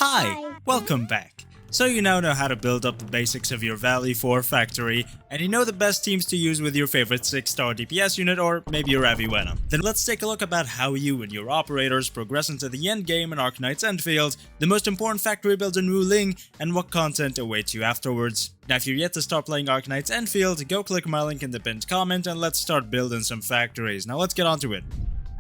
Hi, Hi. welcome back. So you now know how to build up the basics of your Valley 4 factory, and you know the best teams to use with your favorite 6-star DPS unit or maybe your Heavy Venom. Then let's take a look about how you and your operators progress into the endgame in Arknights Endfield, the most important factory build in Wuling, and what content awaits you afterwards. Now if you're yet to start playing Arknights Endfield, go click my link in the pinned comment and let's start building some factories. Now let's get on to it.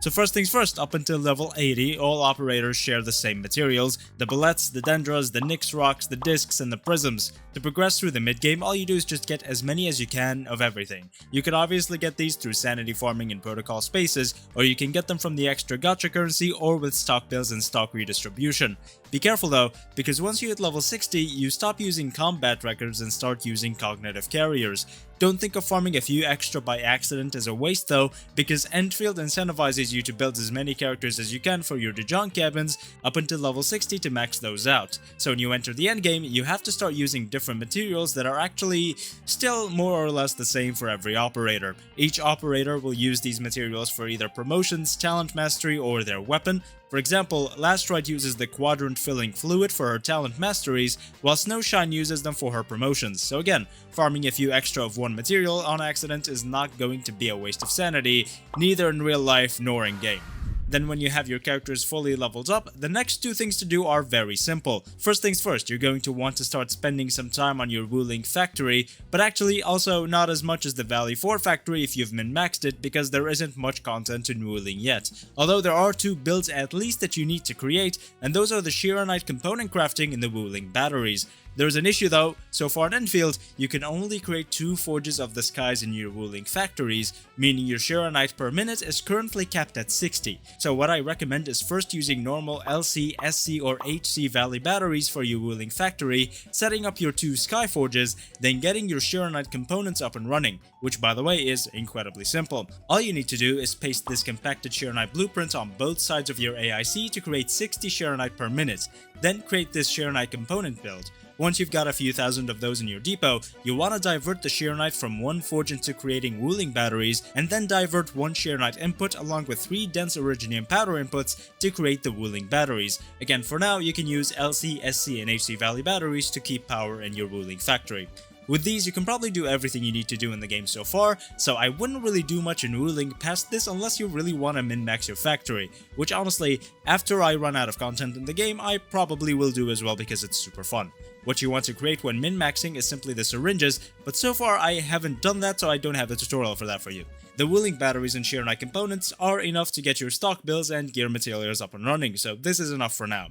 So first things first, up until level 80, all operators share the same materials: the bullets, the dendras, the Nyx rocks, the discs, and the prisms. To progress through the mid-game, all you do is just get as many as you can of everything. You can obviously get these through sanity farming in protocol spaces, or you can get them from the extra gacha currency or with stock bills and stock redistribution. Be careful though, because once you hit level 60, you stop using combat records and start using cognitive carriers. Don't think of farming a few extra by accident as a waste though, because Endfield incentivizes you to build as many characters as you can for your Dejong cabins up until level 60 to max those out. So when you enter the endgame, you have to start using different materials that are actually still more or less the same for every operator. Each operator will use these materials for either promotions, talent mastery, or their weapon. For example, Lastrite uses the quadrant filling fluid for her talent masteries, while Snowshine uses them for her promotions. So again, farming a few extra of one material on accident is not going to be a waste of sanity, neither in real life nor in game. Then when you have your characters fully leveled up, the next two things to do are very simple. First things first, you're going to want to start spending some time on your Wuling factory, but actually also not as much as the Valley 4 factory if you've min-maxed it, because there isn't much content in Wuling yet. Although there are two builds at least that you need to create, and those are the Xiranite component crafting and the Wuling batteries. There's an issue though. So far in Endfield, you can only create 2 Forges of the Skies in your Wuling factories, meaning your Xiranite per minute is currently capped at 60. So what I recommend is first using normal LC, SC or HC Valley batteries for your Wuling factory, setting up your 2 Sky Forges, then getting your Xiranite components up and running, which by the way is incredibly simple. All you need to do is paste this compacted Xiranite blueprint on both sides of your AIC to create 60 Xiranite per minute, then create this Xiranite component build. Once you've got a few thousand of those in your depot, you want to divert the Xiranite from one forge into creating Wuling batteries, and then divert one Xiranite input along with 3 dense Originium powder inputs to create the Wuling batteries. Again, for now, you can use LC, SC, and HC Valley batteries to keep power in your Wuling factory. With these, you can probably do everything you need to do in the game so far, so I wouldn't really do much in Wuling past this unless you really want to min-max your factory, which honestly, after I run out of content in the game, I probably will do as well because it's super fun. What you want to create when min-maxing is simply the syringes, but so far I haven't done that, so I don't have a tutorial for that for you. The Wuling batteries and Xiranite components are enough to get your stock bills and gear materials up and running, so this is enough for now.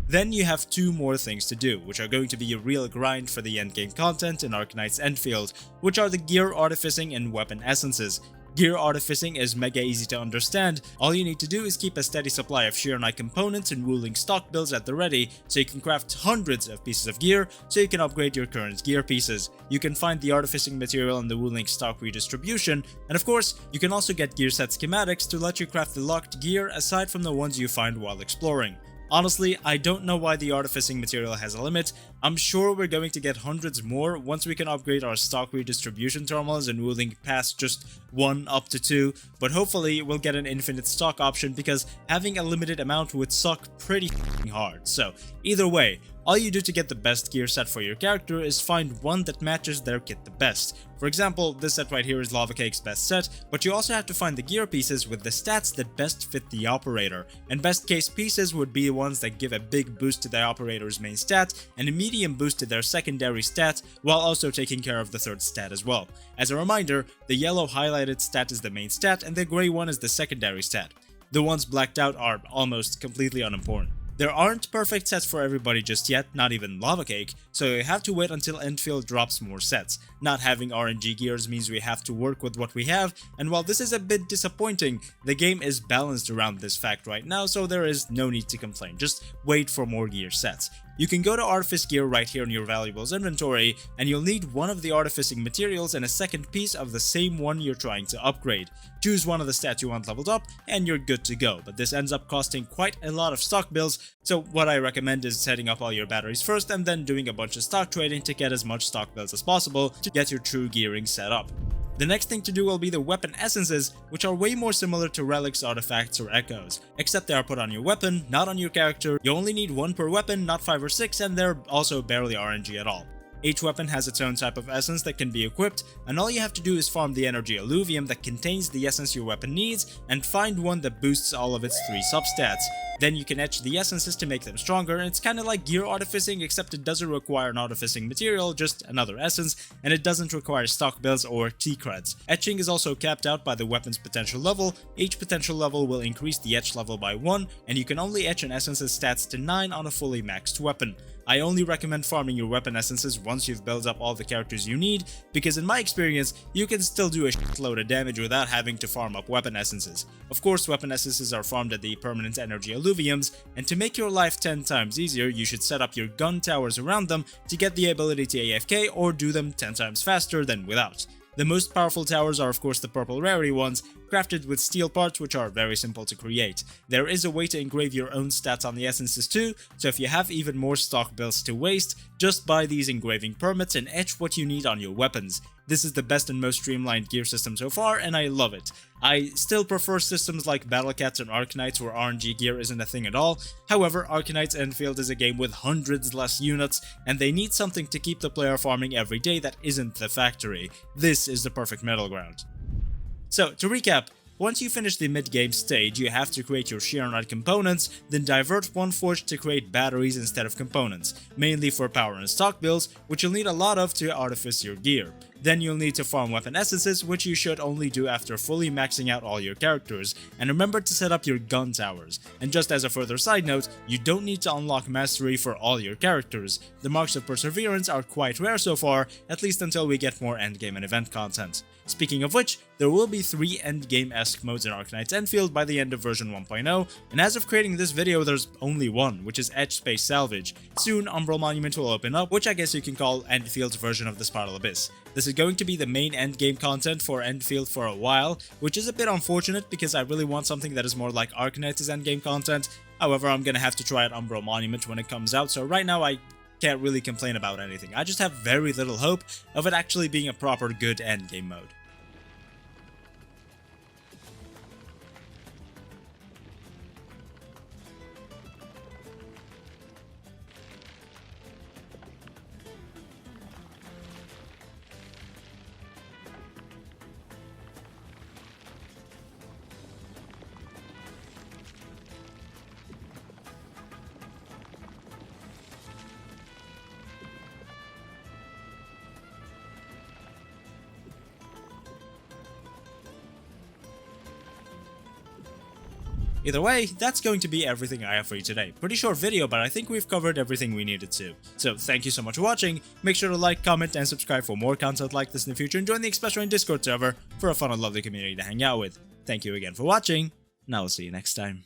Then you have 2 more things to do, which are going to be a real grind for the endgame content in Arknights Endfield, which are the gear artificing and weapon essences. Gear artificing is mega easy to understand. All you need to do is keep a steady supply of Xiranite components and Wuling stock builds at the ready, so you can craft hundreds of pieces of gear, so you can upgrade your current gear pieces. You can find the artificing material in the Wuling stock redistribution, and of course, you can also get gear set schematics to let you craft the locked gear aside from the ones you find while exploring. Honestly, I don't know why the artificing material has a limit. I'm sure we're going to get hundreds more once we can upgrade our stock redistribution terminals and Wuling past just 1 up to 2, but hopefully we'll get an infinite stock option because having a limited amount would suck pretty hard. So either way, all you do to get the best gear set for your character is find one that matches their kit the best. For example, this set right here is Lava Cake's best set, but you also have to find the gear pieces with the stats that best fit the operator. And best case pieces would be ones that give a big boost to the operator's main stat and a medium boost to their secondary stat, while also taking care of the third stat as well. As a reminder, the yellow highlighted stat is the main stat and the grey one is the secondary stat. The ones blacked out are almost completely unimportant. There aren't perfect sets for everybody just yet, not even Lava Cake, so you have to wait until Endfield drops more sets. Not having RNG gears means we have to work with what we have, and while this is a bit disappointing, the game is balanced around this fact right now, so there is no need to complain, just wait for more gear sets. You can go to Artifice gear right here in your valuables inventory, and you'll need one of the artificing materials and a second piece of the same one you're trying to upgrade. Choose one of the stats you want leveled up, and you're good to go, but this ends up costing quite a lot of stock bills, so what I recommend is setting up all your batteries first and then doing a bunch of stock trading to get as much stock bills as possible to get your true gearing set up. The next thing to do will be the weapon essences, which are way more similar to relics, artifacts, or echoes, except they are put on your weapon, not on your character. You only need 1 per weapon, not 5 or 6, and they're also barely RNG at all. Each weapon has its own type of essence that can be equipped, and all you have to do is farm the energy alluvium that contains the essence your weapon needs, and find one that boosts all of its 3 substats. Then you can etch the essences to make them stronger, and it's kinda like gear artificing, except it doesn't require an artificing material, just another essence, and it doesn't require stock builds or T-creds. Etching is also capped out by the weapon's potential level. Each potential level will increase the etch level by 1, and you can only etch an essence's stats to 9 on a fully maxed weapon. I only recommend farming your weapon essences once you've built up all the characters you need, because in my experience, you can still do a shitload of damage without having to farm up weapon essences. Of course, weapon essences are farmed at the permanent energy alluviums, and to make your life 10 times easier, you should set up your gun towers around them to get the ability to AFK or do them 10 times faster than without. The most powerful towers are of course the purple rarity ones, crafted with steel parts which are very simple to create. There is a way to engrave your own stats on the essences too, so if you have even more stock builds to waste, just buy these engraving permits and etch what you need on your weapons. This is the best and most streamlined gear system so far, and I love it. I still prefer systems like Battlecats and Arknights where RNG gear isn't a thing at all. However, Arknights Endfield is a game with hundreds less units, and they need something to keep the player farming every day that isn't the factory. This is the perfect middle ground. So, to recap, once you finish the mid-game stage, you have to create your Xiranite components, then divert one forge to create batteries instead of components, mainly for power and stock builds, which you'll need a lot of to artifice your gear. Then you'll need to farm weapon essences, which you should only do after fully maxing out all your characters, and remember to set up your gun towers. And just as a further side note, you don't need to unlock mastery for all your characters. The marks of perseverance are quite rare so far, at least until we get more endgame and event content. Speaking of which, there will be 3 endgame-esque modes in Arknights Endfield by the end of version 1.0, and as of creating this video there's only one, which is Edge Space Salvage. Soon Umbral Monument will open up, which I guess you can call Endfield's version of the Spiral Abyss. This is going to be the main endgame content for Endfield for a while, which is a bit unfortunate because I really want something that is more like Arknights' endgame content. However, I'm gonna have to try out Umbral Monument when it comes out, so right now I can't really complain about anything. I just have very little hope of it actually being a proper good endgame mode. Either way, that's going to be everything I have for you today. Pretty short video, but I think we've covered everything we needed to. So thank you so much for watching. Make sure to like, comment, and subscribe for more content like this in the future, and join the Express Discord server for a fun and lovely community to hang out with. Thank you again for watching, and I will see you next time.